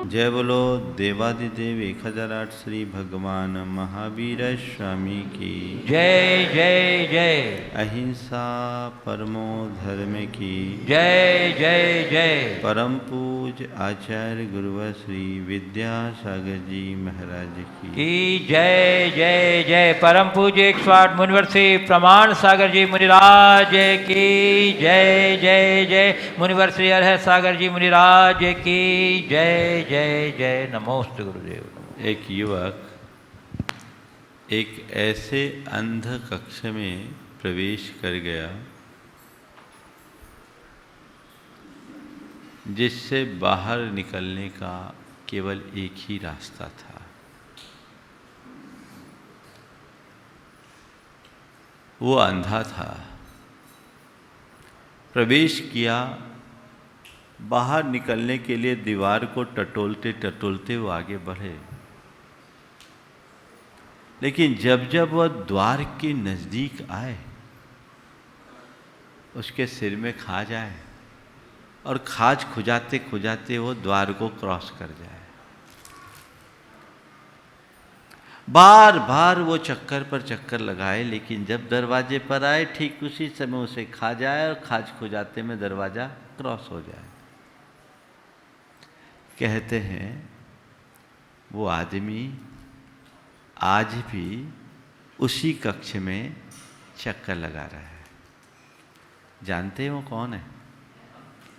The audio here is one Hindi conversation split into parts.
जय बोलो देवादिदेव 1008 श्री भगवान महावीर स्वामी की जय जय जय। अहिंसा परमो धर्म की जय जय जय। परम पूज आचार्य गुरुवर श्री विद्यासागर जी महाराज की जय जय जय। परम पूज्य 108 मुनिवर श्री प्रमाण सागर जी मुनिराज की जय जय जय। मुनिवर श्री अरहत सागर जी मुनिराज की जय जय जय। नमोस्तु गुरुदेव। एक युवक एक ऐसे अंध कक्ष में प्रवेश कर गया जिससे बाहर निकलने का केवल एक ही रास्ता था। वो अंधा था। प्रवेश किया, बाहर निकलने के लिए दीवार को टटोलते टटोलते वो आगे बढ़े, लेकिन जब जब वह द्वार के नज़दीक आए उसके सिर में खाज आए और खाज खुजाते खुजाते वो द्वार को क्रॉस कर जाए। बार बार वो चक्कर पर चक्कर लगाए, लेकिन जब दरवाजे पर आए ठीक उसी समय उसे खा जाए और खाज खुजाते में दरवाज़ा क्रॉस हो जाए। कहते हैं वो आदमी आज भी उसी कक्ष में चक्कर लगा रहा है। जानते हैं वो कौन है?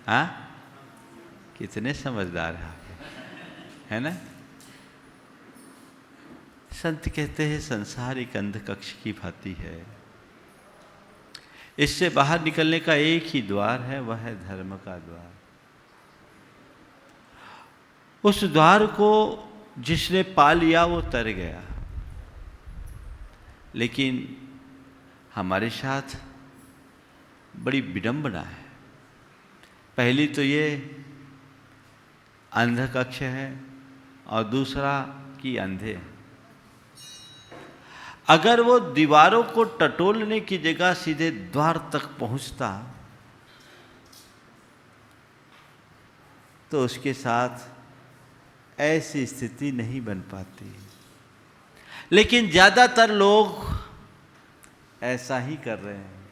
हाँ, कितने समझदार हैं आप, है ना? संत कहते हैं संसार एक अंध कक्ष की भांति है। इससे बाहर निकलने का एक ही द्वार है, वह है धर्म का द्वार। उस द्वार को जिसने पा लिया वो तर गया। लेकिन हमारे साथ बड़ी विडंबना है। पहली तो ये अंध कक्ष है और दूसरा कि अंधे हैं। अगर वो दीवारों को टटोलने की जगह सीधे द्वार तक पहुंचता तो उसके साथ ऐसी स्थिति नहीं बन पाती। लेकिन ज्यादातर लोग ऐसा ही कर रहे हैं,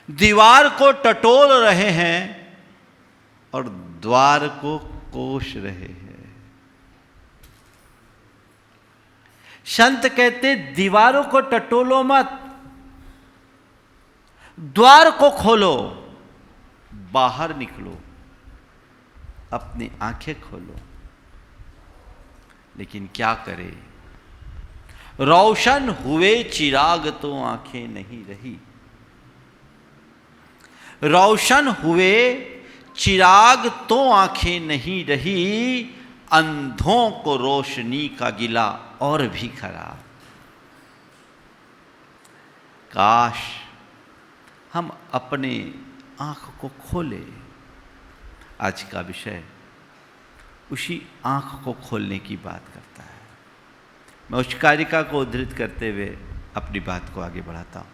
दीवार को टटोल रहे हैं और द्वार को कोस रहे हैं। संत कहते दीवारों को टटोलो मत, द्वार को खोलो, बाहर निकलो, अपनी आंखें खोलो। लेकिन क्या करें, रोशन हुए चिराग तो आंखें नहीं रही। रोशन हुए चिराग तो आंखें नहीं रही, अंधों को रोशनी का गिला और भी खराब। काश हम अपने आंख को खोले। आज का विषय उसी आंख को खोलने की बात करता है। मैं उस कारिका को उद्धृत करते हुए अपनी बात को आगे बढ़ाता हूं।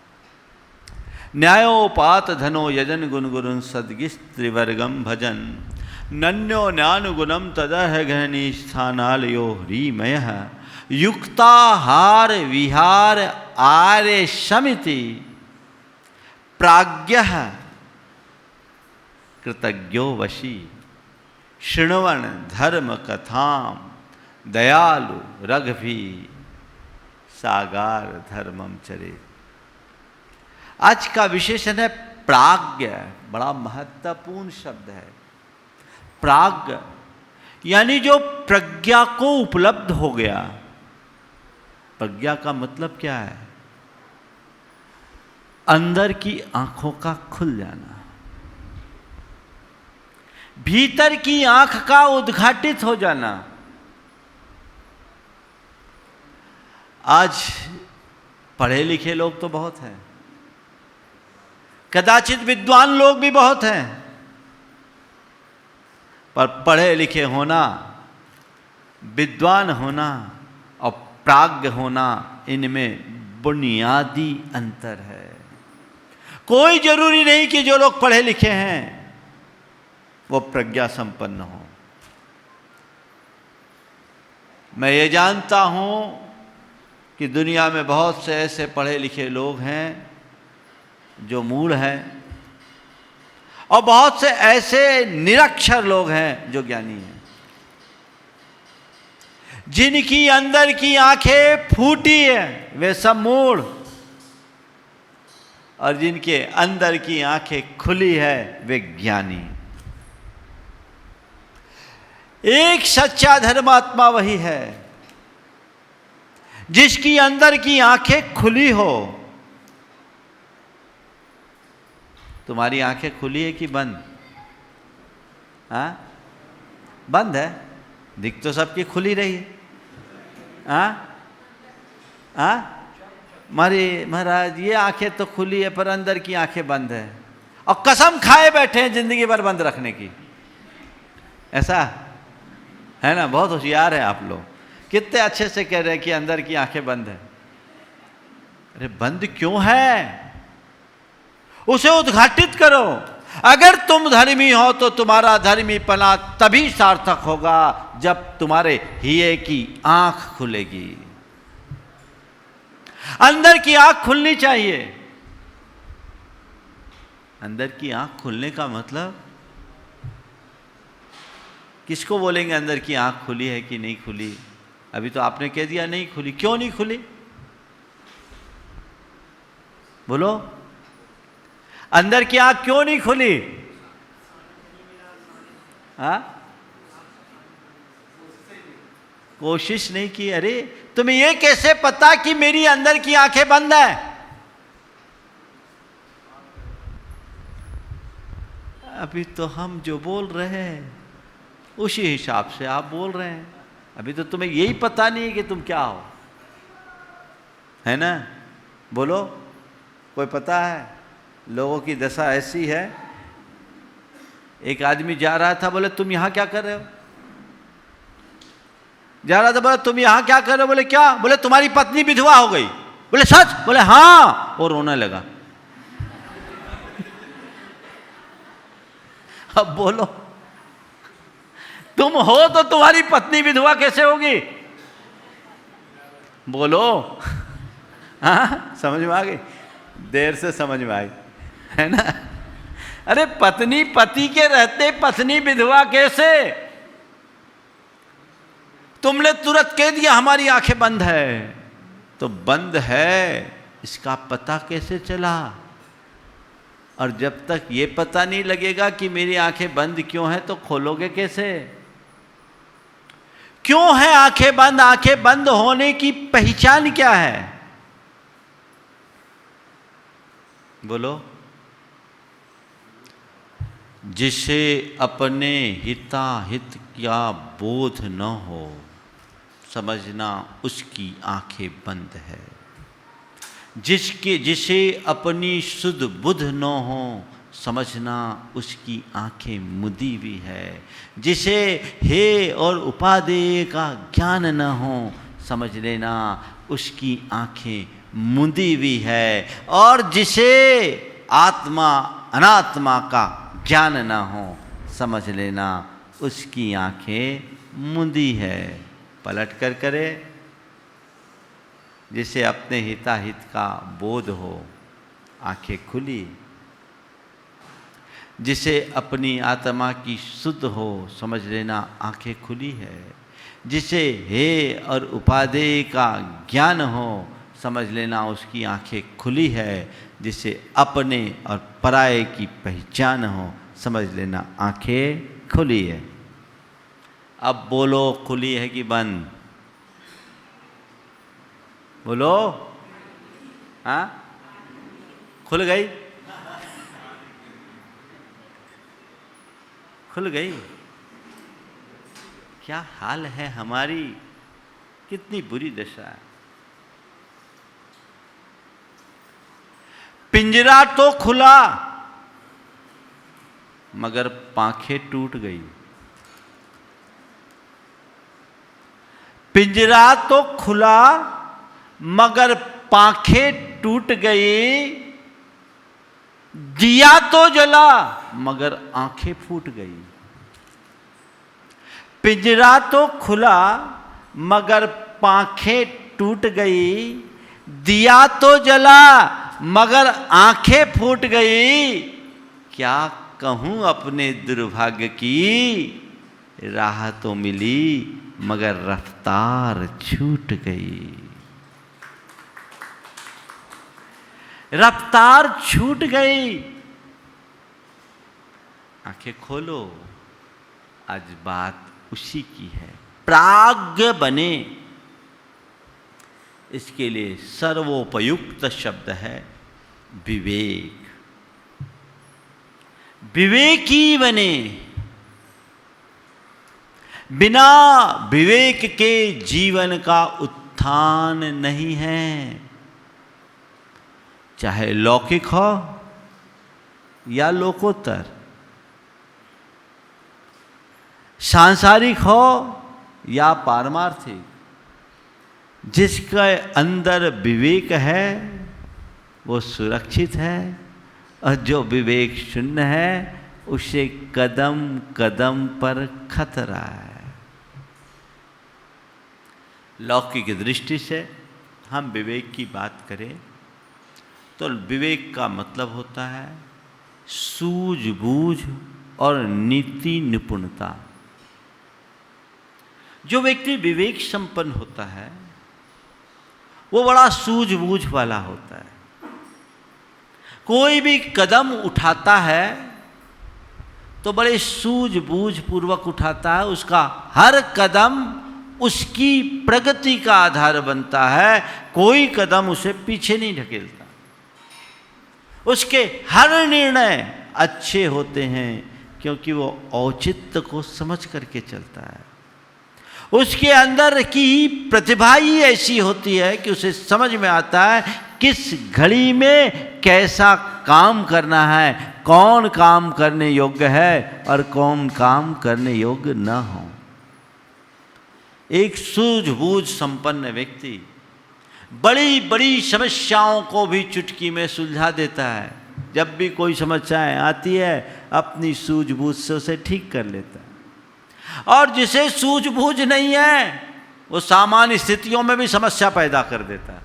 न्यायोपात धनो यजन गुण गुरुन सदगिस त्रिवर्गम भजन नन्यो न्यानुगुणम तदह गहनी स्थानालयो ह्रीमय युक्ताहार विहार आर्य समिति प्राज्ञ कृतज्ञो वशी शृण्वन् धर्म कथाम दयालु रघवी सागार धर्मम चरे। आज का विशेषण है प्राज्ञ। बड़ा महत्वपूर्ण शब्द है प्राज्ञ, यानी जो प्रज्ञा को उपलब्ध हो गया। प्रज्ञा का मतलब क्या है? अंदर की आंखों का खुल जाना, भीतर की आंख का उद्घाटित हो जाना। आज पढ़े लिखे लोग तो बहुत हैं, कदाचित विद्वान लोग भी बहुत हैं, पर पढ़े लिखे होना, विद्वान होना और प्राज्ञ होना, इनमें बुनियादी अंतर है। कोई जरूरी नहीं कि जो लोग पढ़े लिखे हैं वो प्रज्ञा संपन्न हो। मैं ये जानता हूं कि दुनिया में बहुत से ऐसे पढ़े लिखे लोग हैं जो मूढ़ हैं, और बहुत से ऐसे निरक्षर लोग हैं जो ज्ञानी हैं, जिनकी अंदर की आंखें फूटी है वे सब मूढ़, और जिनके अंदर की आंखें खुली है वे ज्ञानी। एक सच्चा धर्मात्मा वही है जिसकी अंदर की आंखें खुली हो। तुम्हारी आंखें खुली है कि बंद? हाँ, बंद है। दिख तो सबकी खुली रही है। हाँ हाँ, महाराज ये आंखें तो खुली है पर अंदर की आंखें बंद है, और कसम खाए बैठे हैं जिंदगी भर बंद रखने की। ऐसा है ना? बहुत होशियार है आप लोग, कितने अच्छे से कह रहे हैं कि अंदर की आंखें बंद है। अरे बंद क्यों है? उसे उद्घाटित करो। अगर तुम धर्मी हो तो तुम्हारा धर्मीपना तभी सार्थक होगा जब तुम्हारे हिये की आंख खुलेगी। अंदर की आंख खुलनी चाहिए। अंदर की आंख खुलने का मतलब किसको बोलेंगे अंदर की आंख खुली है कि नहीं खुली? अभी तो आपने कह दिया नहीं खुली। क्यों नहीं खुली? बोलो, अंदर की आंख क्यों नहीं खुली? हाँ, कोशिश नहीं की। अरे तुम्हें यह कैसे पता कि मेरी अंदर की आंखें बंद है? अभी तो हम जो बोल रहे हैं उसी हिसाब से आप बोल रहे हैं। अभी तो तुम्हें यही पता नहीं है कि तुम क्या हो, है ना? बोलो, कोई पता है? लोगों की दशा ऐसी है। एक आदमी जा रहा था, बोले तुम यहां क्या कर रहे हो? जा रहा था, बोले तुम यहां क्या कर रहे हो? बोले क्या? बोले तुम्हारी पत्नी विधवा हो गई। बोले सच? बोले हाँ, और रोने लगा। अब बोलो, तुम हो तो तुम्हारी पत्नी विधवा कैसे होगी? बोलो। हाँ, समझ में आ गई? देर से समझ में आई, है ना? अरे पत्नी पति के रहते पत्नी विधवा कैसे? तुमने तुरंत कह दिया हमारी आंखें बंद है। तो बंद है इसका पता कैसे चला? और जब तक ये पता नहीं लगेगा कि मेरी आंखें बंद क्यों हैं तो खोलोगे कैसे? क्यों है आंखें बंद? आंखें बंद होने की पहचान क्या है? बोलो। जिसे अपने हिताहित का बोध न हो, समझना उसकी आंखें बंद है। जिसे अपनी शुद्ध बुद्ध न हो, समझना उसकी आंखें मुदी भी है। जिसे हे और उपादेय का ज्ञान न हो, समझ लेना उसकी आंखें मुदी भी है। और जिसे आत्मा अनात्मा का ज्ञान न हो, समझ लेना उसकी आंखें मुदी है। पलट कर करे। जिसे अपने हिताहित का बोध हो, आंखें खुली। जिसे अपनी आत्मा की शुद्ध हो, समझ लेना आंखें खुली है। जिसे हे और उपादेय का ज्ञान हो, समझ लेना उसकी आंखें खुली है। जिसे अपने और पराये की पहचान हो, समझ लेना आंखें खुली है। अब बोलो, खुली है कि बंद? बोलो। हाँ, खुल गई? खुल गई? क्या हाल है हमारी, कितनी बुरी दशा है। पिंजरा तो खुला मगर पांखें टूट गई। पिंजरा तो खुला मगर पांखें टूट गई। दिया तो जला मगर आंखें फूट गई, पिंजरा तो खुला मगर पांखें टूट गई, दिया तो जला मगर आंखें फूट गई, क्या कहूं अपने दुर्भाग्य की, राह तो मिली मगर रफ्तार छूट गई, रफ्तार छूट गई। आंखें खोलो, आज बात उसी की है। प्राज्ञ बने, इसके लिए सर्वोपयुक्त शब्द है विवेक। विवेकी बने, बिना विवेक के जीवन का उत्थान नहीं है, चाहे लौकिक हो या लोकोत्तर, सांसारिक हो या पारमार्थिक। जिसके अंदर विवेक है वो सुरक्षित है, और जो विवेक शून्य है उसे कदम कदम पर खतरा है। लौकिक दृष्टि से हम विवेक की बात करें तो विवेक का मतलब होता है सूझबूझ और नीति निपुणता। जो व्यक्ति विवेक संपन्न होता है वो बड़ा सूझबूझ वाला होता है। कोई भी कदम उठाता है तो बड़े सूझबूझ पूर्वक उठाता है, उसका हर कदम उसकी प्रगति का आधार बनता है, कोई कदम उसे पीछे नहीं ढकेलता। उसके हर निर्णय अच्छे होते हैं क्योंकि वो औचित्य को समझ करके चलता है। उसके अंदर की प्रतिभा ही ऐसी होती है कि उसे समझ में आता है किस घड़ी में कैसा काम करना है, कौन काम करने योग्य है और कौन काम करने योग्य न हो। एक सूझबूझ संपन्न व्यक्ति बड़ी बड़ी समस्याओं को भी चुटकी में सुलझा देता है। जब भी कोई समस्याएं आती है अपनी सूझबूझ से उसे ठीक कर लेता है। और जिसे सूझबूझ नहीं है वो सामान्य स्थितियों में भी समस्या पैदा कर देता है।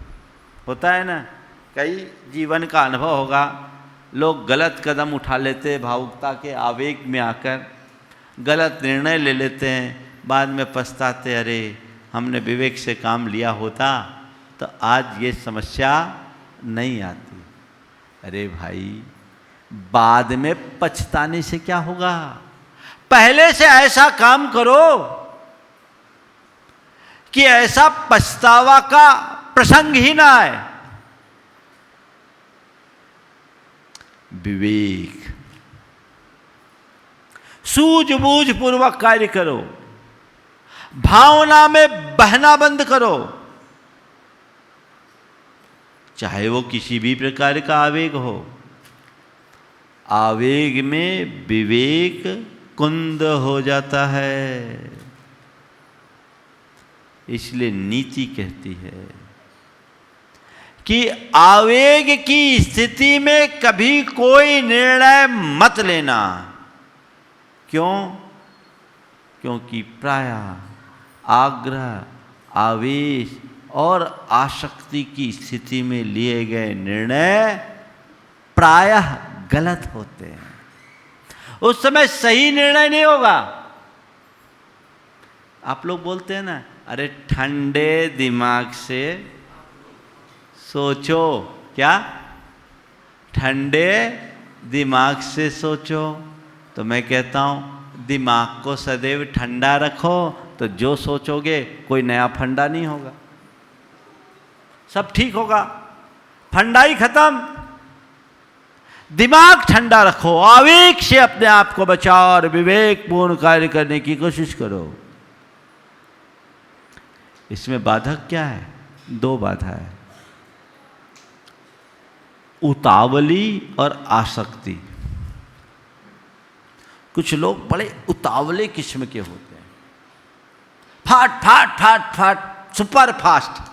होता है ना, कई जीवन का अनुभव होगा, लोग गलत कदम उठा लेते हैं, भावुकता के आवेग में आकर गलत निर्णय ले लेते हैं, बाद में पछताते, अरे हमने विवेक से काम लिया होता तो आज ये समस्या नहीं आती। अरे भाई, बाद में पछताने से क्या होगा, पहले से ऐसा काम करो कि ऐसा पछतावा का प्रसंग ही ना आए। विवेक, सूझबूझ पूर्वक कार्य करो, भावना में बहना बंद करो, चाहे वो किसी भी प्रकार का आवेग हो। आवेग में विवेक कुंद हो जाता है। इसलिए नीति कहती है कि आवेग की स्थिति में कभी कोई निर्णय मत लेना। क्यों? क्योंकि प्रायः आग्रह, आवेश और आसक्ति की स्थिति में लिए गए निर्णय प्रायः गलत होते हैं। उस समय सही निर्णय नहीं होगा। आप लोग बोलते हैं ना, अरे ठंडे दिमाग से सोचो। क्या? ठंडे दिमाग से सोचो। तो मैं कहता हूं दिमाग को सदैव ठंडा रखो, तो जो सोचोगे कोई नया फंडा नहीं होगा, सब ठीक होगा। फंडाई खत्म। दिमाग ठंडा रखो, आवेग से अपने आप को बचाओ और विवेकपूर्ण कार्य करने की कोशिश करो। इसमें बाधक क्या है? दो बाधा है, उतावली और आसक्ति। कुछ लोग बड़े उतावले किस्म के होते हैं, फाट फाट फाट फाट, सुपर फास्ट।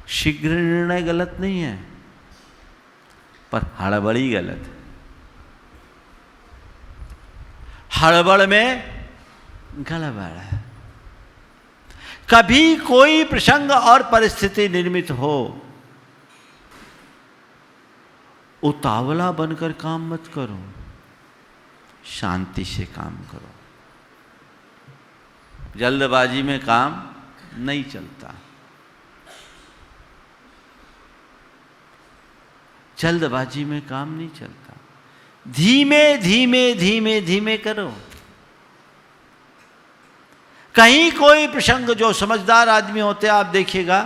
शीघ्र निर्णय गलत नहीं है, पर हड़बड़ी गलत है। हड़बड़ में गड़बड़ है। कभी कोई प्रसंग और परिस्थिति निर्मित हो, उतावला बनकर काम मत करो, शांति से काम करो। जल्दबाजी में काम नहीं चलता। जल्दबाजी में काम नहीं चलता। धीमे धीमे धीमे धीमे करो। कहीं कोई प्रसंग, जो समझदार आदमी होते हैं आप देखिएगा,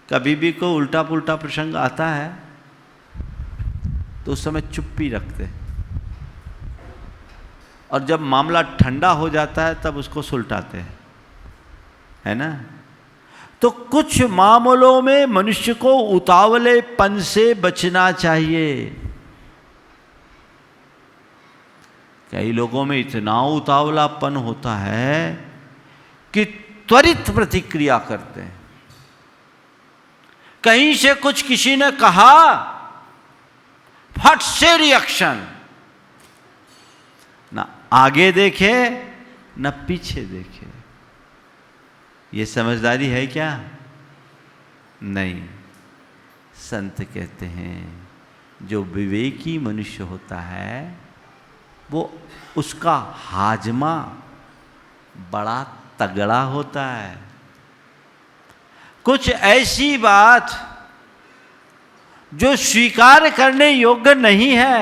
कभी भी कोई उल्टा पुल्टा प्रसंग आता है तो उस समय चुप्पी रखते हैं, और जब मामला ठंडा हो जाता है तब उसको सुलटाते हैं, है ना। तो कुछ मामलों में मनुष्य को उतावलेपन से बचना चाहिए। कई लोगों में इतना उतावलापन होता है कि त्वरित प्रतिक्रिया करते हैं। कहीं से कुछ किसी ने कहा, फट से रिएक्शन, ना आगे देखे ना पीछे देखे। ये समझदारी है क्या? नहीं। संत कहते हैं जो विवेकी मनुष्य होता है वो, उसका हाजमा बड़ा तगड़ा होता है। कुछ ऐसी बात जो स्वीकार करने योग्य नहीं है,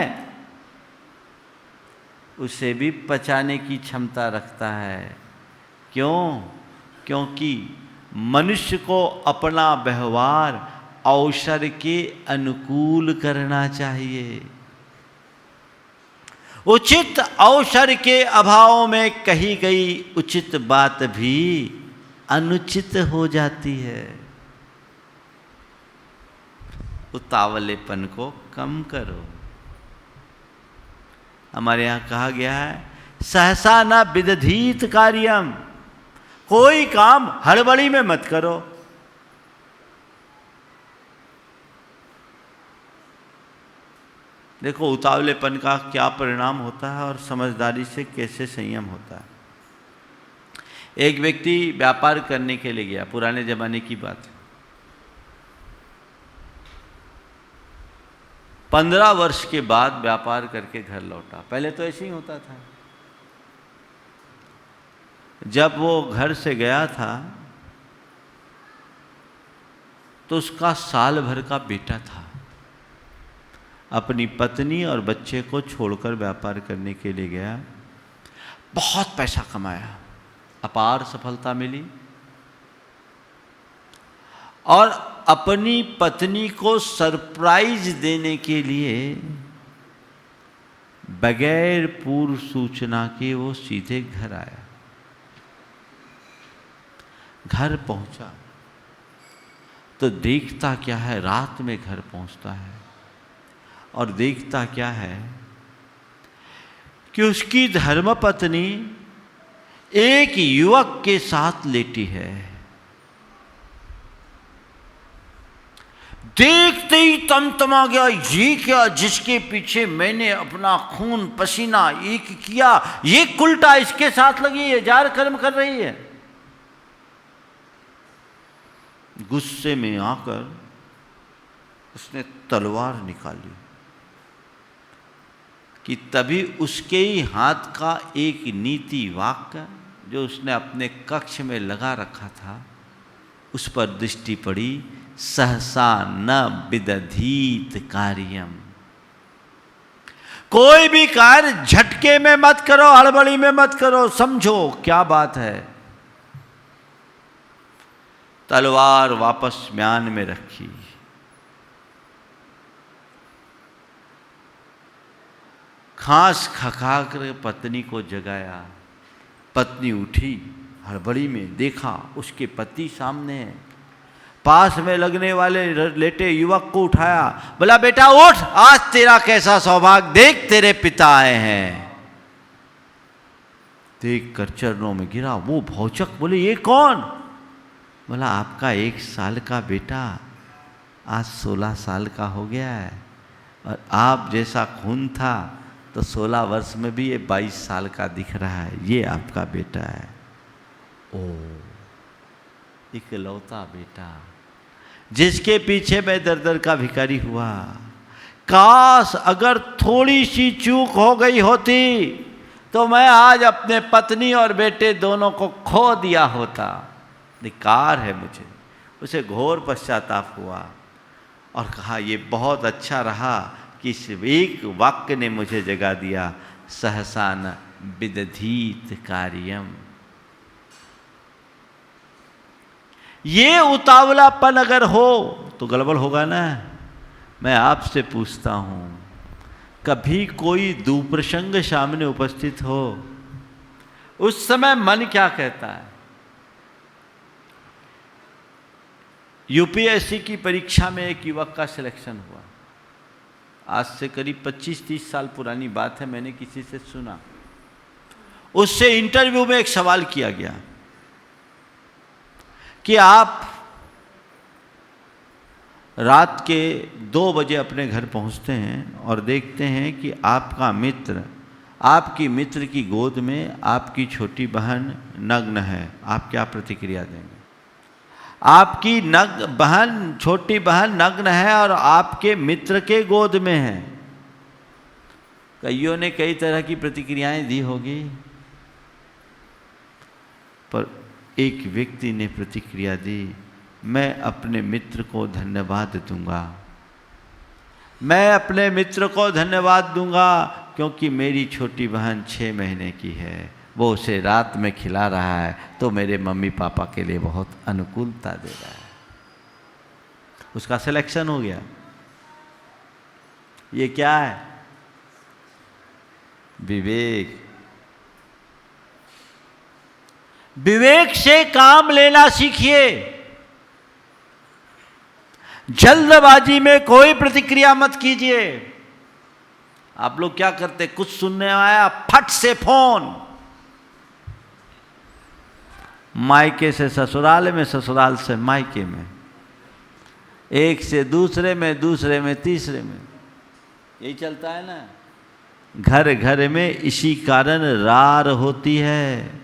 उसे भी पचाने की क्षमता रखता है। क्यों? क्योंकि मनुष्य को अपना व्यवहार अवसर के अनुकूल करना चाहिए। उचित अवसर के अभाव में कही गई उचित बात भी अनुचित हो जाती है। उतावलेपन को कम करो। हमारे यहाँ कहा गया है, सहसा न विदधीत कार्यम। कोई काम हड़बड़ी में मत करो। देखो उतावलेपन का क्या परिणाम होता है और समझदारी से कैसे संयम होता है। एक व्यक्ति व्यापार करने के लिए गया, पुराने जमाने की बात है। 15 वर्ष के बाद व्यापार करके घर लौटा। पहले तो ऐसे ही होता था। जब वो घर से गया था तो उसका साल भर का बेटा था। अपनी पत्नी और बच्चे को छोड़कर व्यापार करने के लिए गया। बहुत पैसा कमाया, अपार सफलता मिली, और अपनी पत्नी को सरप्राइज देने के लिए बगैर पूर्व सूचना के वो सीधे घर आया। घर पहुंचा तो देखता क्या है, रात में घर पहुंचता है और देखता क्या है कि उसकी धर्मपत्नी एक युवक के साथ लेटी है। देखते ही तमतमा गया, ये क्या, जिसके पीछे मैंने अपना खून पसीना एक किया, ये उल्टा इसके साथ लगी है, जार कर्म कर रही है। गुस्से में आकर उसने तलवार निकाली कि तभी उसके ही हाथ का एक नीति वाक्य जो उसने अपने कक्ष में लगा रखा था, उस पर दृष्टि पड़ी। सहसा न विदधीत कार्यम। कोई भी कार्य झटके में मत करो, हड़बड़ी में मत करो, समझो क्या बात है। तलवार वापस म्यान में रखी। खांस खखाकर पत्नी को जगाया। पत्नी उठी, हड़बड़ी में देखा उसके पति सामने है। पास में लगने वाले लेटे युवक को उठाया, बोला बेटा उठ, आज तेरा कैसा सौभाग्य, देख तेरे पिता आए हैं। देख कर चरणों में गिरा। वो भौचक बोले ये कौन? बोला आपका 1 साल का बेटा आज 16 साल का हो गया है, और आप जैसा खून था तो 16 वर्ष में भी ये 22 साल का दिख रहा है, ये आपका बेटा है। ओ, इकलौता बेटा जिसके पीछे मैं दर दर का भिखारी हुआ। काश अगर थोड़ी सी चूक हो गई होती तो मैं आज अपने पत्नी और बेटे दोनों को खो दिया होता। धिक्कार है मुझे। उसे घोर पश्चाताप हुआ और कहा ये बहुत अच्छा रहा कि इस एक वाक्य ने मुझे जगा दिया, सहसा न विदधीत कार्यम। ये उतावलापन अगर हो तो गड़बड़ होगा ना। मैं आपसे पूछता हूं, कभी कोई दुप्रसंग सामने उपस्थित हो, उस समय मन क्या कहता है? यूपीएससी की परीक्षा में एक युवक का सिलेक्शन हुआ। आज से करीब 25-30 साल पुरानी बात है, मैंने किसी से सुना। उससे इंटरव्यू में एक सवाल किया गया कि आप रात के 2 बजे अपने घर पहुंचते हैं और देखते हैं कि आपका मित्र, आपकी मित्र की गोद में आपकी छोटी बहन नग्न है, आप क्या प्रतिक्रिया देंगे? आपकी छोटी बहन नग्न है और आपके मित्र के गोद में है। कईयों ने कई तरह की प्रतिक्रियाएं दी होगी, पर एक व्यक्ति ने प्रतिक्रिया दी, मैं अपने मित्र को धन्यवाद दूंगा, मैं अपने मित्र को धन्यवाद दूंगा क्योंकि मेरी छोटी बहन 6 महीने की है, वो उसे रात में खिला रहा है तो मेरे मम्मी पापा के लिए बहुत अनुकूलता दे रहा है। उसका सिलेक्शन हो गया। ये क्या है? विवेक। विवेक से काम लेना सीखिए। जल्दबाजी में कोई प्रतिक्रिया मत कीजिए। आप लोग क्या करते, कुछ सुनने आया फट से फोन, मायके से ससुराल में, ससुराल से मायके में, एक से दूसरे में, दूसरे में तीसरे में, यही चलता है ना। घर घर में इसी कारण रार होती है।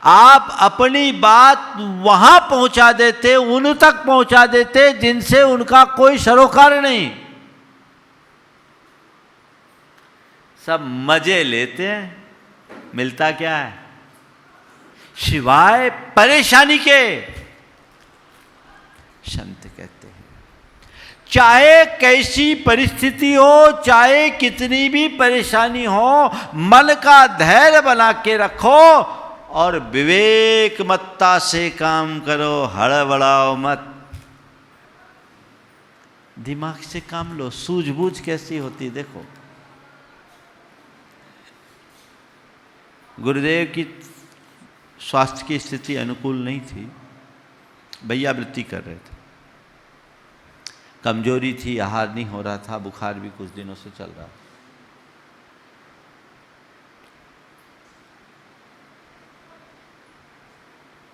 आप अपनी बात वहां पहुंचा देते, उन तक पहुंचा देते जिनसे उनका कोई सरोकार नहीं। सब मजे लेते हैं, मिलता क्या है? सिवाय परेशानी के। संत कहते हैं चाहे कैसी परिस्थिति हो, चाहे कितनी भी परेशानी हो, मन का धैर्य बना के रखो और विवेकमत्ता से काम करो, हड़बड़ाओ मत। दिमाग से काम लो। सूझबूझ कैसी होती देखो। गुरुदेव की स्वास्थ्य की स्थिति अनुकूल नहीं थी, भैया वृत्ति कर रहे थे, कमजोरी थी, आहार नहीं हो रहा था, बुखार भी कुछ दिनों से चल रहा था।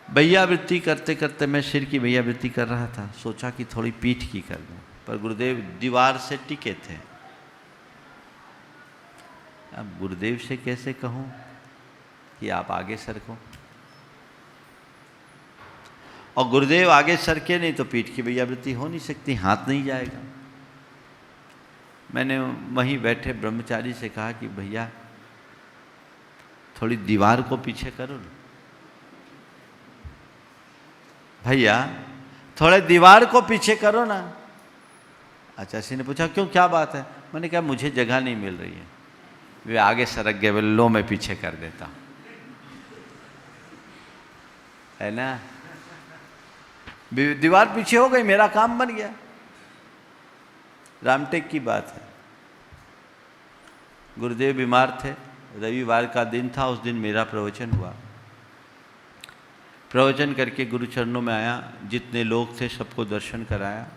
भैया वृत्ति करते करते मैं सिर की भैया वृत्ति कर रहा था, सोचा कि थोड़ी पीठ की कर दूं, पर गुरुदेव दीवार से टिके थे। अब गुरुदेव से कैसे कहूं कि आप आगे सरको, और गुरुदेव आगे सरके नहीं तो पीठ की भैया वृत्ति हो नहीं सकती, हाथ नहीं जाएगा। मैंने वहीं बैठे ब्रह्मचारी से कहा कि भैया थोड़ी दीवार को पीछे करो ना, भैया थोड़े दीवार को पीछे करो ना। आचार्य ने पूछा क्यों, क्या बात है? मैंने कहा मुझे जगह नहीं मिल रही है। वे आगे सरक गए, बोले लो मैं पीछे कर देता हूं, है ना। दीवार पीछे हो गई, मेरा काम बन गया। रामटेक की बात है। गुरुदेव बीमार थे, रविवार का दिन था, उस दिन मेरा प्रवचन हुआ। प्रवचन करके गुरु चरणों में आया, जितने लोग थे सबको दर्शन कराया।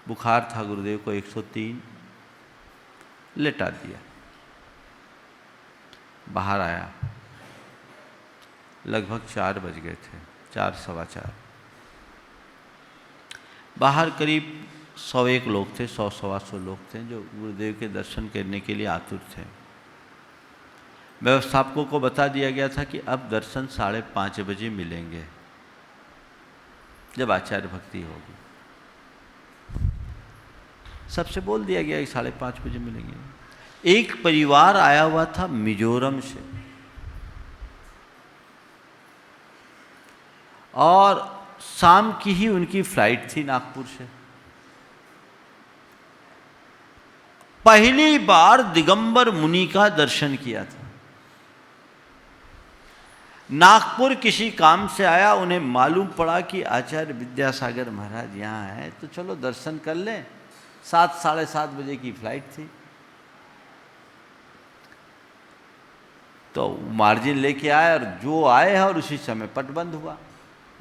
बुखार था गुरुदेव को 103, लेटा दिया। बाहर आया, लगभग 4 बज गए थे, 4 सवा 4। बाहर करीब 101 लोग थे, 100 सवा 100 लोग थे जो गुरुदेव के दर्शन करने के लिए आतुर थे। व्यवस्थापकों को बता दिया गया था कि अब दर्शन 5:30 बजे मिलेंगे, जब आचार्य भक्ति होगी। सबसे बोल दिया गया कि 5:30 बजे मिलेंगे। एक परिवार आया हुआ था मिजोरम से, और शाम की ही उनकी फ्लाइट थी नागपुर से। पहली बार दिगंबर मुनि का दर्शन किया था। नागपुर किसी काम से आया, उन्हें मालूम पड़ा कि आचार्य विद्यासागर महाराज यहाँ हैं, तो चलो दर्शन कर लें। 7 साढ़े 7 बजे की फ्लाइट थी, तो मार्जिन लेके आए, और जो आए हैं और उसी समय पट बंद हुआ।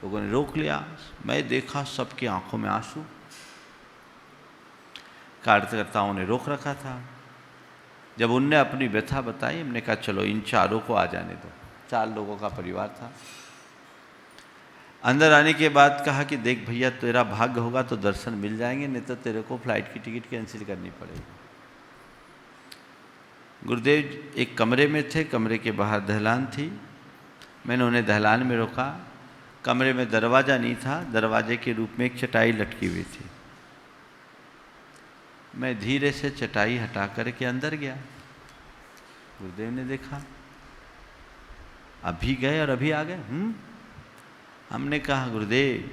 लोगों ने रोक लिया। मैं देखा सबकी आंखों में आंसू। कार्यकर्ताओं ने रोक रखा था। जब उनने अपनी व्यथा बताई, हमने कहा चलो इन चारों को आ जाने दो। 4 लोगों का परिवार था। अंदर आने के बाद कहा कि देख भैया, तेरा भाग्य होगा तो दर्शन मिल जाएंगे, नहीं तो तेरे को फ्लाइट की टिकट कैंसिल करनी पड़ेगी। गुरुदेव एक कमरे में थे, कमरे के बाहर दहलान थी। मैंने उन्हें दहलान में रोका। कमरे में दरवाज़ा नहीं था, दरवाजे के रूप में एक चटाई लटकी हुई थी। मैं धीरे से चटाई हटा करके अंदर गया। गुरुदेव ने देखा, अभी गए और अभी आ गए। हमने कहा गुरुदेव,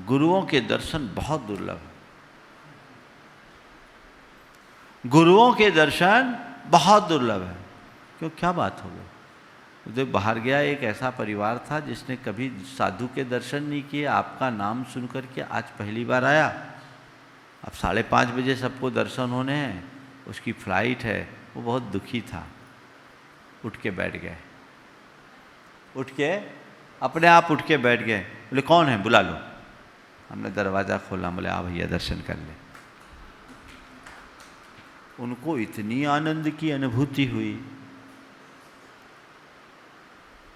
गुरुओं के दर्शन बहुत दुर्लभ है, गुरुओं के दर्शन बहुत दुर्लभ है। क्यों, क्या बात हो गई? गुरुदेव बाहर गया, एक ऐसा परिवार था जिसने कभी साधु के दर्शन नहीं किए, आपका नाम सुन करके आज पहली बार आया। अब 5:30 बजे सबको दर्शन होने हैं, उसकी फ्लाइट है, वो बहुत दुखी था। उठ के बैठ गए, उठ के अपने आप उठ के बैठ गए। बोले कौन है, बुला लो। हमने दरवाज़ा खोला, बोले आ भैया दर्शन कर ले। उनको इतनी आनंद की अनुभूति हुई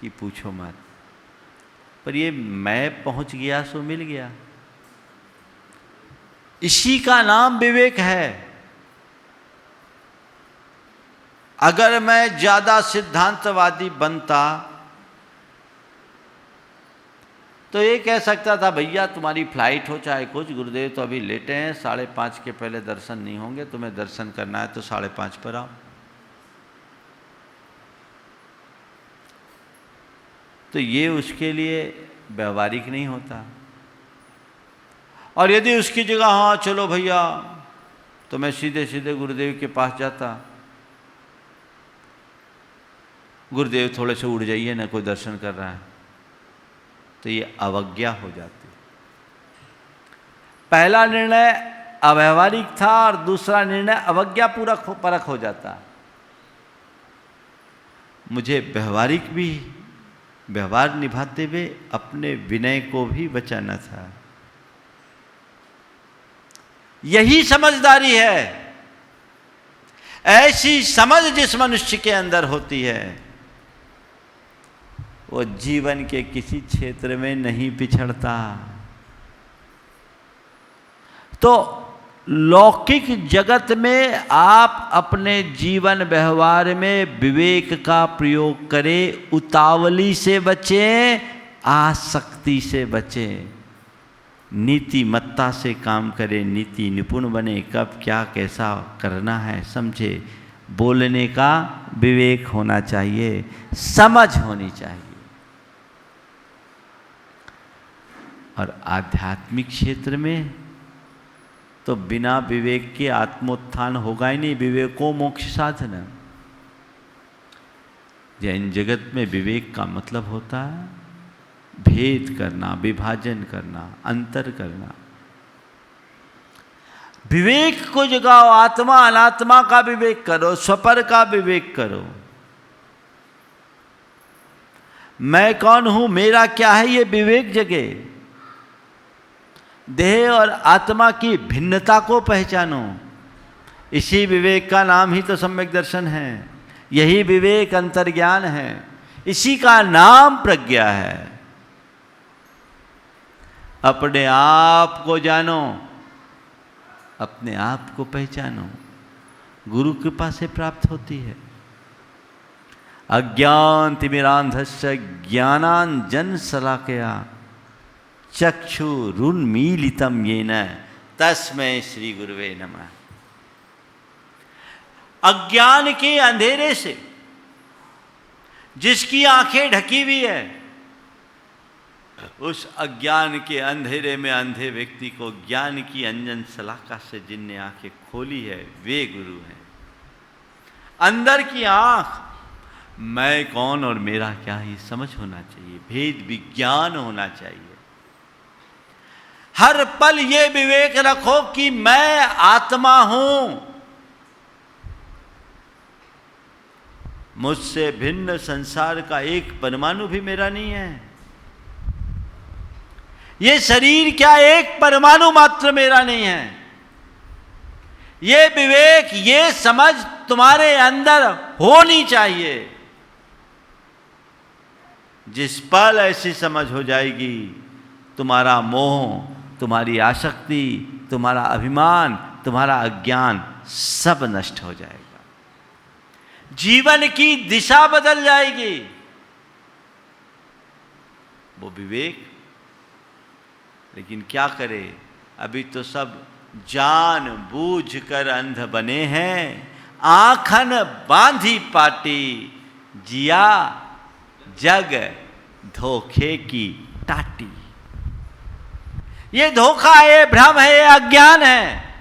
कि पूछो मत। पर ये मैं पहुंच गया सो मिल गया। इसी का नाम विवेक है। अगर मैं ज्यादा सिद्धांतवादी बनता तो ये कह सकता था भैया तुम्हारी फ्लाइट हो चाहे कुछ, गुरुदेव तो अभी लेटे हैं, 5:30 के पहले दर्शन नहीं होंगे, तुम्हें दर्शन करना है तो 5:30 पर आओ। तो ये उसके लिए व्यवहारिक नहीं होता। और यदि उसकी जगह हाँ चलो भैया, तो मैं सीधे सीधे गुरुदेव के पास जाता। गुरुदेव थोड़े से उड़ जाइए ना, कोई दर्शन कर रहा है, तो ये अवज्ञा हो जाती। पहला निर्णय अव्यवहारिक था और दूसरा निर्णय अवज्ञा पूरक परख हो जाता। मुझे व्यवहार निभाते हुए अपने विनय को भी बचाना था। यही समझदारी है। ऐसी समझ जिस मनुष्य के अंदर होती है, वो जीवन के किसी क्षेत्र में नहीं पिछड़ता। तो लौकिक जगत में आप अपने जीवन व्यवहार में विवेक का प्रयोग करें, उतावली से बचें, आसक्ति से बचें, नीतिमत्ता से काम करें, नीति निपुण बने, कब क्या कैसा करना है समझे। बोलने का विवेक होना चाहिए, समझ होनी चाहिए। और आध्यात्मिक क्षेत्र में तो बिना विवेक के आत्मोत्थान होगा ही नहीं। विवेको मोक्ष साधन। जैन जगत में विवेक का मतलब होता है भेद करना, विभाजन करना, अंतर करना। विवेक को जगाओ, आत्मा अनात्मा का विवेक करो, स्वपर का विवेक करो। मैं कौन हूं, मेरा क्या है, ये विवेक जगे। देह और आत्मा की भिन्नता को पहचानो। इसी विवेक का नाम ही तो सम्यक दर्शन है। यही विवेक अंतर्ज्ञान है। इसी का नाम प्रज्ञा है। अपने आप को जानो, अपने आप को पहचानो, गुरु कृपा से प्राप्त होती है। अज्ञान तिमिरांधस्य ज्ञानांजन शलाकया चक्षुरुन्मीलितं येन तस्मै श्री गुरुवे नमः। अज्ञान के अंधेरे से जिसकी आंखें ढकी हुई है, उस अज्ञान के अंधेरे में अंधे व्यक्ति को ज्ञान की अंजन शलाका से जिनने आंखें खोली है, वे गुरु हैं। अंदर की आंख, मैं कौन और मेरा क्या, ये समझ होना चाहिए, भेद विज्ञान होना चाहिए। हर पल ये विवेक रखो कि मैं आत्मा हूं, मुझसे भिन्न संसार का एक परमाणु भी मेरा नहीं है। ये शरीर क्या एक परमाणु मात्र मेरा नहीं है। ये विवेक, ये समझ तुम्हारे अंदर होनी चाहिए। जिस पल ऐसी समझ हो जाएगी, तुम्हारा मोह, तुम्हारी आसक्ति, तुम्हारा अभिमान, तुम्हारा अज्ञान सब नष्ट हो जाएगा। जीवन की दिशा बदल जाएगी। वो विवेक, लेकिन क्या करे, अभी तो सब जान बूझ कर अंध बने हैं। आंखन बांधी पाटी, जिया जग धोखे की टाटी। ये धोखा है, ये भ्रम है, ये अज्ञान है।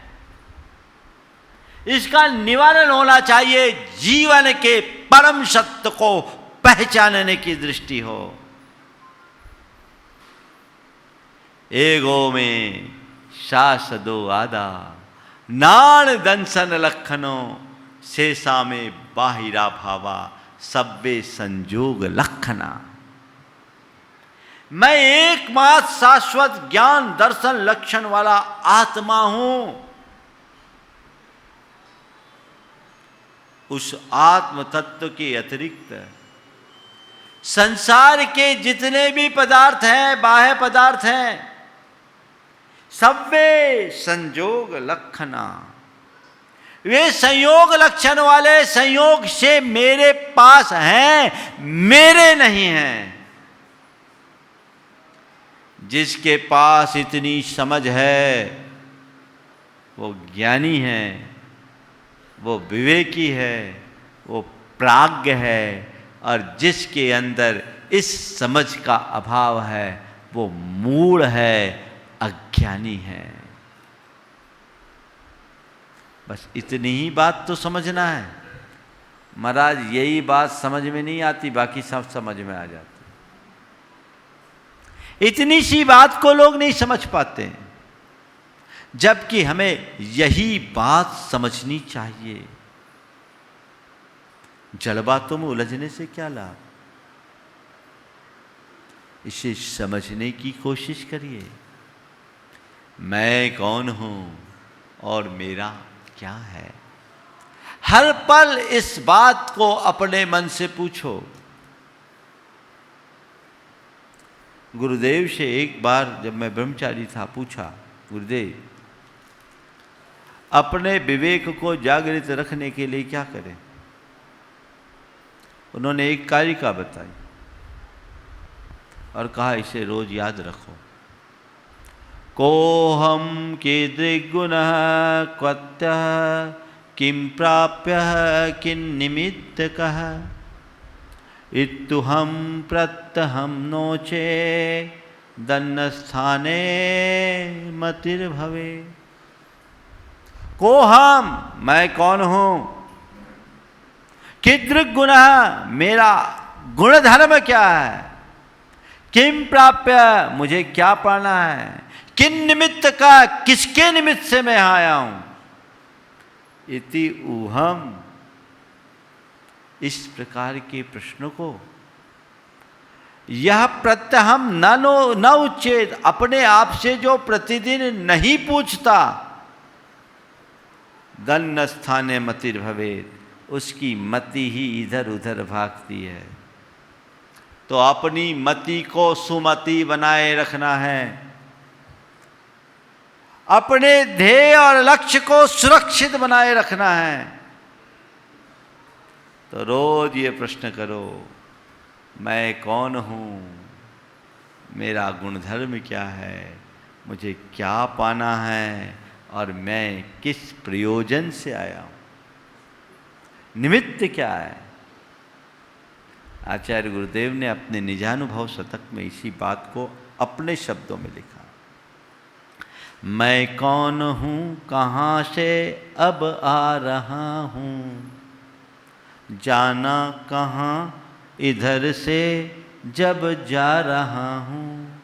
इसका निवारण होना चाहिए। जीवन के परम सत्य को पहचानने की दृष्टि हो। एगो में शास दो आदा, नान दंसन लखनो, शेषा में बाहिरा भावा, सब्बे संजोग लखना। मैं एकमात्र शाश्वत ज्ञान दर्शन लक्षण वाला आत्मा हूं। उस आत्म तत्व के अतिरिक्त संसार के जितने भी पदार्थ हैं, बाह्य पदार्थ हैं, सब्बे संयोग लक्षणा, वे संयोग लक्षण वाले संयोग से मेरे पास हैं, मेरे नहीं हैं। जिसके पास इतनी समझ है वो ज्ञानी है, वो विवेकी है, वो प्राज्ञ है। और जिसके अंदर इस समझ का अभाव है वो मूढ़ है, अज्ञानी है। बस इतनी ही बात तो समझना है। महाराज यही बात समझ में नहीं आती, बाकी सब समझ में आ जाती। इतनी सी बात को लोग नहीं समझ पाते हैं, जबकि हमें यही बात समझनी चाहिए। जड़ बातों में उलझने से क्या लाभ, इसे समझने की कोशिश करिए। मैं कौन हूं और मेरा क्या है। हर पल इस बात को अपने मन से पूछो। गुरुदेव से एक बार जब मैं ब्रह्मचारी था पूछा, गुरुदेव अपने विवेक को जागृत रखने के लिए क्या करें। उन्होंने एक कारिका बताई और कहा इसे रोज याद रखो। कोहम कीदृग्गुणः क्वत्यः किं प्राप्यः किन्निमित्तकः इत्तुहं प्रत्यहं नोचे दन्नस्थाने मतिर्भवे। कोहम, मैं कौन हूं। कीदृग्गुणः, मेरा गुण धर्म क्या है। किम प्राप्य, मुझे क्या पाना है। किन निमित्त का, किसके निमित्त से मैं आया हूं। इति ऊहम, इस प्रकार के प्रश्नों को यह प्रत्यहम न उच्चेत, अपने आप से जो प्रतिदिन नहीं पूछता, दन्न स्थाने मतिर्भवेत्, उसकी मति ही इधर उधर भागती है। तो अपनी मति को सुमति बनाए रखना है, अपने ध्येय और लक्ष्य को सुरक्षित बनाए रखना है। तो रोज ये प्रश्न करो, मैं कौन हूं, मेरा गुणधर्म क्या है, मुझे क्या पाना है और मैं किस प्रयोजन से आया हूं, निमित्त क्या है। आचार्य गुरुदेव ने अपने निजानुभव शतक में इसी बात को अपने शब्दों में लिखा, मैं कौन हूँ, कहाँ से अब आ रहा हूँ, जाना कहाँ इधर से जब जा रहा हूँ।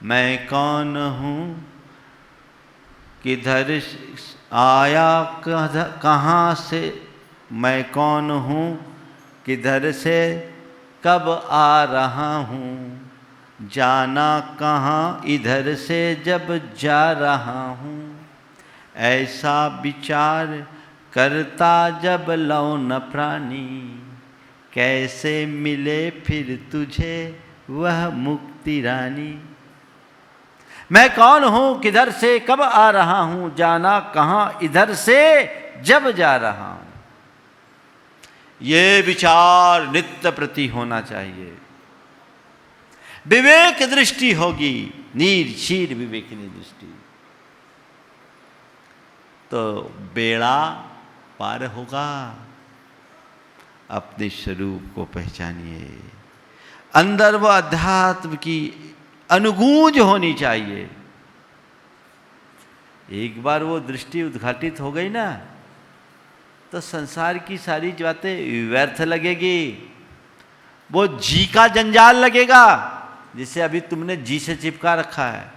मैं कौन हूँ, किधर आया कहाँ से, मैं कौन हूँ, किधर से कब आ रहा हूँ, जाना कहाँ इधर से जब जा रहा हूँ। ऐसा विचार करता जब लौ न प्राणी, कैसे मिले फिर तुझे वह मुक्ति रानी। मैं कौन हूँ, किधर से कब आ रहा हूँ, जाना कहाँ इधर से जब जा रहा हूँ। ये विचार नित्य प्रति होना चाहिए। विवेक दृष्टि होगी, नीर विवेकिनी दृष्टि, तो बेड़ा पार होगा। अपने स्वरूप को पहचानिए, अंदर वो अध्यात्म की अनुगूंज होनी चाहिए। एक बार वो दृष्टि उद्घाटित हो गई ना, तो संसार की सारी बातें व्यर्थ लगेगी। वो जी का जंजाल लगेगा, जिसे अभी तुमने जी से चिपका रखा है।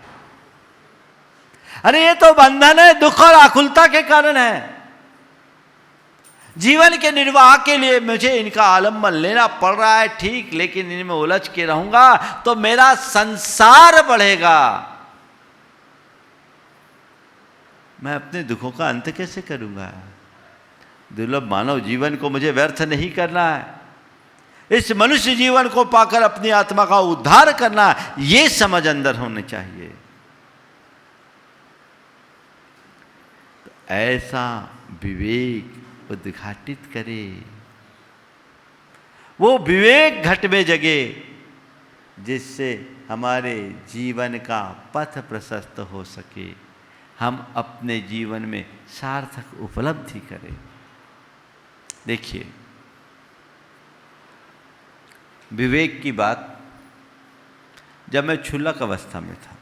अरे ये तो बंधन है, दुख और आकुलता के कारण है। जीवन के निर्वाह के लिए मुझे इनका आलम्बन लेना पड़ रहा है, ठीक, लेकिन इनमें उलझ के रहूंगा तो मेरा संसार बढ़ेगा। मैं अपने दुखों का अंत कैसे करूंगा। दुर्लभ मानव जीवन को मुझे व्यर्थ नहीं करना है। इस मनुष्य जीवन को पाकर अपनी आत्मा का उद्धार करना, ये समझ अंदर होनी चाहिए। तो ऐसा विवेक उद्घाटित करे, वो विवेक घट में जगे, जिससे हमारे जीवन का पथ प्रशस्त हो सके, हम अपने जीवन में सार्थक उपलब्धि करें। देखिए, विवेक की बात, जब मैं क्षुल्लक अवस्था में था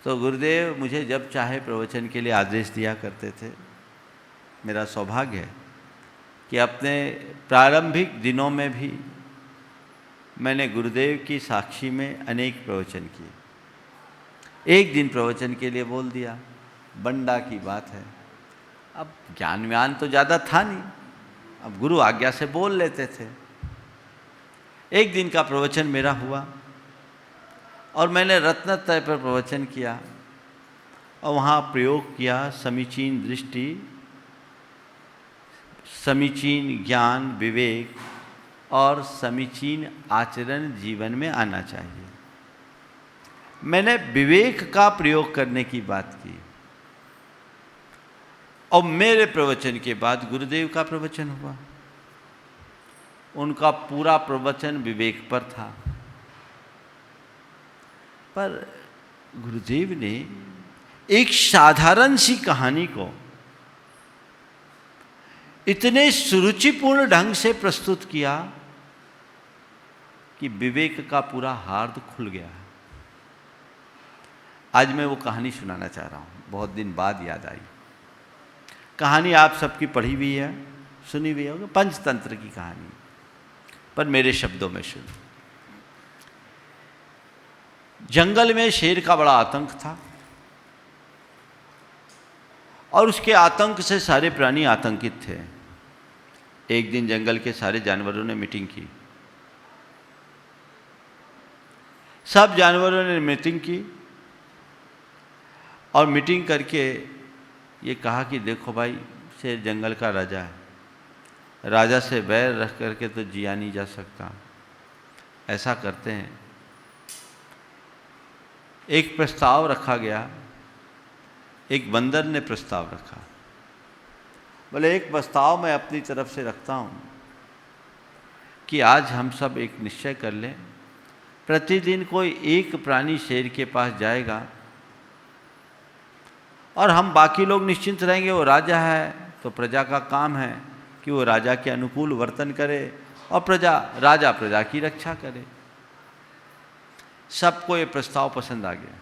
तो गुरुदेव मुझे जब चाहे प्रवचन के लिए आदेश दिया करते थे। मेरा सौभाग्य है कि अपने प्रारंभिक दिनों में भी मैंने गुरुदेव की साक्षी में अनेक प्रवचन किए। एक दिन प्रवचन के लिए बोल दिया, बंडा की बात है। अब ज्ञान व्यान तो ज़्यादा था नहीं, अब गुरु आज्ञा से बोल लेते थे। एक दिन का प्रवचन मेरा हुआ और मैंने रत्नत्रय पर प्रवचन किया और वहाँ प्रयोग किया, समीचीन दृष्टि, समीचीन ज्ञान विवेक और समीचीन आचरण जीवन में आना चाहिए। मैंने विवेक का प्रयोग करने की बात की और मेरे प्रवचन के बाद गुरुदेव का प्रवचन हुआ। उनका पूरा प्रवचन विवेक पर था, पर गुरुदेव ने एक साधारण सी कहानी को इतने सुरुचिपूर्ण ढंग से प्रस्तुत किया कि विवेक का पूरा हार्द खुल गया। आज मैं वो कहानी सुनाना चाह रहा हूँ, बहुत दिन बाद याद आई। कहानी आप सबकी पढ़ी हुई है, सुनी हुई होगी, पंचतंत्र की कहानी, पर मेरे शब्दों में सुनो। जंगल में शेर का बड़ा आतंक था और उसके आतंक से सारे प्राणी आतंकित थे। एक दिन जंगल के सारे जानवरों ने मीटिंग की। सब जानवरों ने मीटिंग की और मीटिंग करके ये कहा कि देखो भाई, शेर जंगल का राजा है राजा से बैर रख करके तो जिया नहीं जा सकता। ऐसा करते हैं, एक प्रस्ताव रखा गया, एक बंदर ने प्रस्ताव रखा। बोले एक प्रस्ताव मैं अपनी तरफ से रखता हूँ कि आज हम सब एक निश्चय कर लें, प्रतिदिन कोई एक प्राणी शेर के पास जाएगा और हम बाकी लोग निश्चिंत रहेंगे। वो राजा है तो प्रजा का काम है कि वो राजा के अनुकूल वर्तन करे और राजा प्रजा की रक्षा करे। सबको ये प्रस्ताव पसंद आ गया।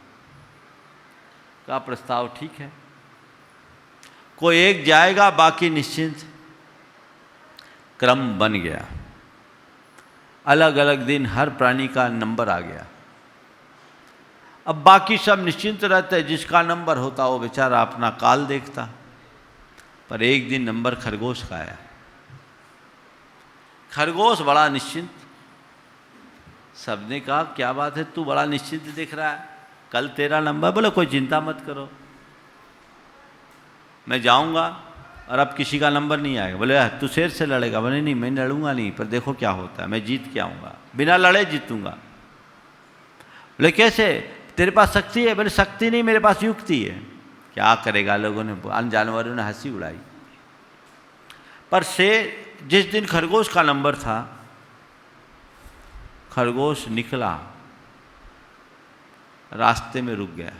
का प्रस्ताव ठीक है, कोई एक जाएगा, बाकी निश्चिंत। क्रम बन गया, अलग अलग दिन हर प्राणी का नंबर आ गया। अब बाकी सब निश्चिंत रहते, जिसका नंबर होता वो बेचारा अपना काल देखता। पर एक दिन नंबर खरगोश का आया। खरगोश बड़ा निश्चिंत। सबने कहा क्या बात है, तू बड़ा निश्चिंत दिख रहा है, कल तेरा नंबर। बोले कोई चिंता मत करो, मैं जाऊंगा और अब किसी का नंबर नहीं आएगा। बोले तू शेर से लड़ेगा? बोले नहीं, मैं लड़ूंगा नहीं, पर देखो क्या होता है, मैं जीत के आऊँगा, बिना लड़े जीतूंगा। बोले कैसे, तेरे पास शक्ति है? बोले शक्ति नहीं, मेरे पास युक्ति है। क्या करेगा, लोगों ने, अन्य जानवरों ने हंसी उड़ाई। पर शेर, जिस दिन खरगोश का नंबर था, खरगोश निकला, रास्ते में रुक गया।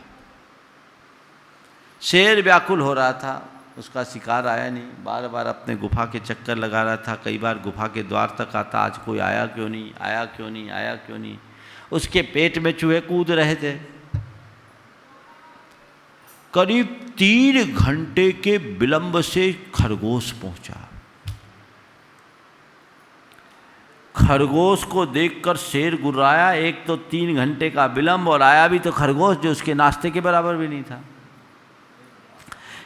शेर व्याकुल हो रहा था, उसका शिकार आया नहीं, बार बार अपने गुफा के चक्कर लगा रहा था। कई बार गुफा के द्वार तक आता, आज कोई आया क्यों नहीं, आया क्यों नहीं, आया क्यों नहीं। उसके पेट में चूहे कूद रहे थे। करीब 3 घंटे के विलंब से खरगोश पहुंचा। खरगोश को देखकर शेर गुर्राया। एक तो 3 घंटे का विलंब और आया भी तो खरगोश जो उसके नाश्ते के बराबर भी नहीं था।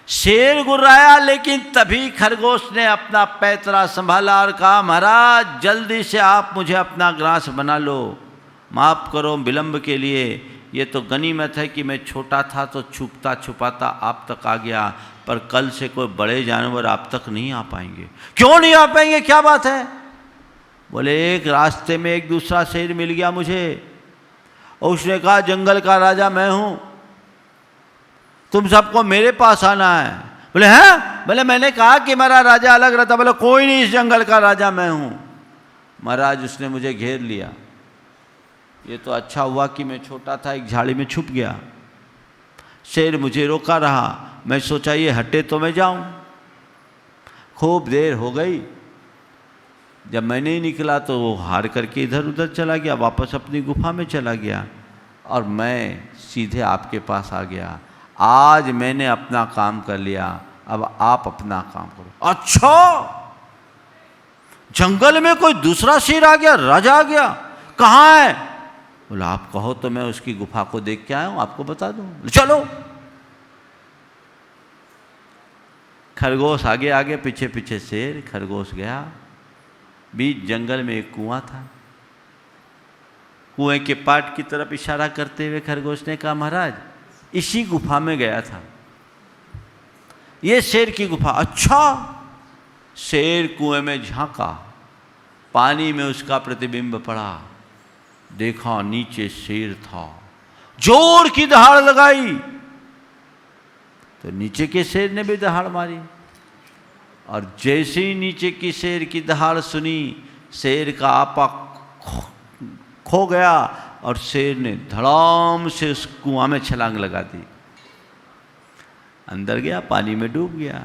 शेर गुर्राया, लेकिन तभी खरगोश ने अपना पैतरा संभाला और कहा महाराज जल्दी से आप मुझे अपना ग्रास बना लो, माफ करो विलंब के लिए। ये तो गनीमत है कि मैं छोटा था तो छुपता छुपाता आप तक आ गया, पर कल से कोई बड़े जानवर आप तक नहीं आ पाएंगे। क्यों नहीं आ पाएंगे, क्या बात है? बोले एक रास्ते में एक दूसरा शेर मिल गया मुझे, और उसने कहा जंगल का राजा मैं हूं, तुम सबको मेरे पास आना है। बोले हैं? बोले मैंने कहा कि मेरा राजा अलग रहता। बोले कोई नहीं, इस जंगल का राजा मैं हूं। महाराज उसने मुझे घेर लिया। ये तो अच्छा हुआ कि मैं छोटा था, एक झाड़ी में छुप गया। शेर मुझे रोका रहा, मैं सोचा ये हटे तो मैं जाऊं। खूब देर हो गई, जब मैं नहीं निकला तो वो हार करके इधर उधर चला गया, वापस अपनी गुफा में चला गया, और मैं सीधे आपके पास आ गया। आज मैंने अपना काम कर लिया, अब आप अपना काम करो। अच्छा, जंगल में कोई दूसरा शेर आ गया, राजा आ गया, कहाँ है? बोला आप कहो तो मैं उसकी गुफा को देख के आया हूं, आपको बता दूं। चलो। खरगोश आगे आगे, पीछे पीछे शेर। खरगोश गया, बीच जंगल में एक कुआं था। कुएं के पाट की तरफ इशारा करते हुए खरगोश ने कहा महाराज इसी गुफा में गया था, ये शेर की गुफा। अच्छा। शेर कुएं में झांका, पानी में उसका प्रतिबिंब पड़ा, देखा नीचे शेर था। जोर की दहाड़ लगाई तो नीचे के शेर ने भी दहाड़ मारी, और जैसे ही नीचे की शेर की दहाड़ सुनी, शेर का आपा खो गया और शेर ने धड़ाम से उस कुआं में छलांग लगा दी। अंदर गया, पानी में डूब गया।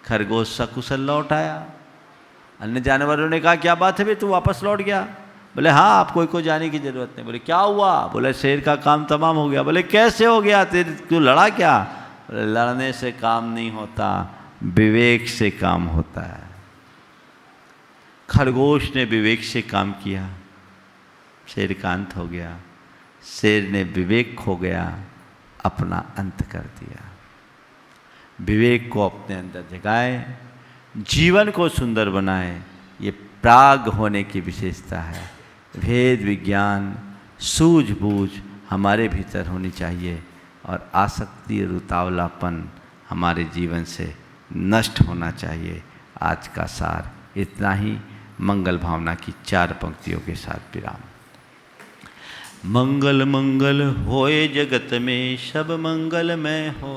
खरगोश सकुशल लौट आया। अन्य जानवरों ने कहा क्या बात है भाई, तू वापस लौट गया? बोले हाँ, आपको कोई जाने की जरूरत नहीं। बोले क्या हुआ? बोले शेर का काम तमाम हो गया। बोले कैसे हो गया, तू लड़ा क्या? बोले लड़ने से काम नहीं होता, विवेक से काम होता है। खरगोश ने विवेक से काम किया, शेर का अंत हो गया। शेर ने विवेक खो गया, अपना अंत कर दिया। विवेक को अपने अंदर जगाए, जीवन को सुंदर बनाए, ये प्राग होने की विशेषता है। भेद विज्ञान, सूझबूझ हमारे भीतर होनी चाहिए, और आसक्ति और उतावलापन हमारे जीवन से नष्ट होना चाहिए। आज का सार इतना ही। मंगल भावना की 4 पंक्तियों के साथ विराम। मंगल मंगल होए जगत में सब मंगलमय हो।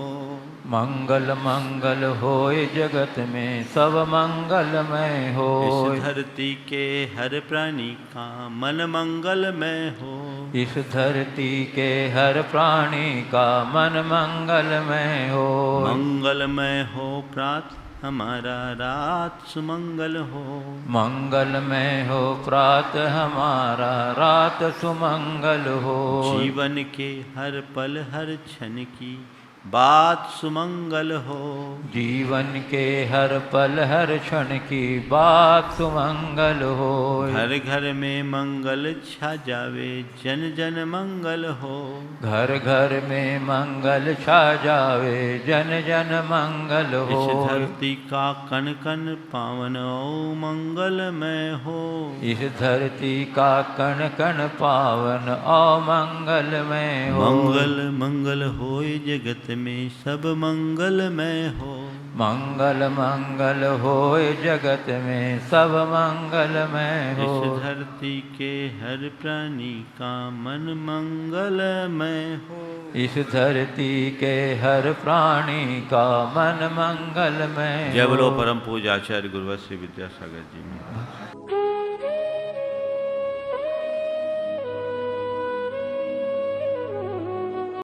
मंगल मंगल होए जगत में सब मंगलमय हो। इस धरती के हर प्राणी का मन मंगलमय हो। इस धरती के हर प्राणी का मन मंगलमय हो। मंगलमय हो प्रात हमारा रात सुमंगल हो। मंगलमय हो प्रात हमारा रात सुमंगल हो। जीवन के हर पल हर क्षण की बात सुमंगल हो। जीवन के हर पल हर क्षण की बात सुमंगल हो। घर घर में मंगल छा जावे जन जन मंगल हो। घर घर में मंगल छा जावे जन जन मंगल हो। इस धरती का कण कण पावन ओ मंगलमय हो। इस धरती का कण कण पावन ओ मंगलमय हो। मंगल मंगल होए जगत में सब मंगलमय हो। मंगल मंगल होए जगत में सब मंगलमय हो। इस धरती के हर प्राणी का मन मंगलमय हो। इस धरती के हर प्राणी का मन मंगलमय हो। जय बोलो परम पूज्य आचार्य गुरुवर श्री विद्यासागर जी में।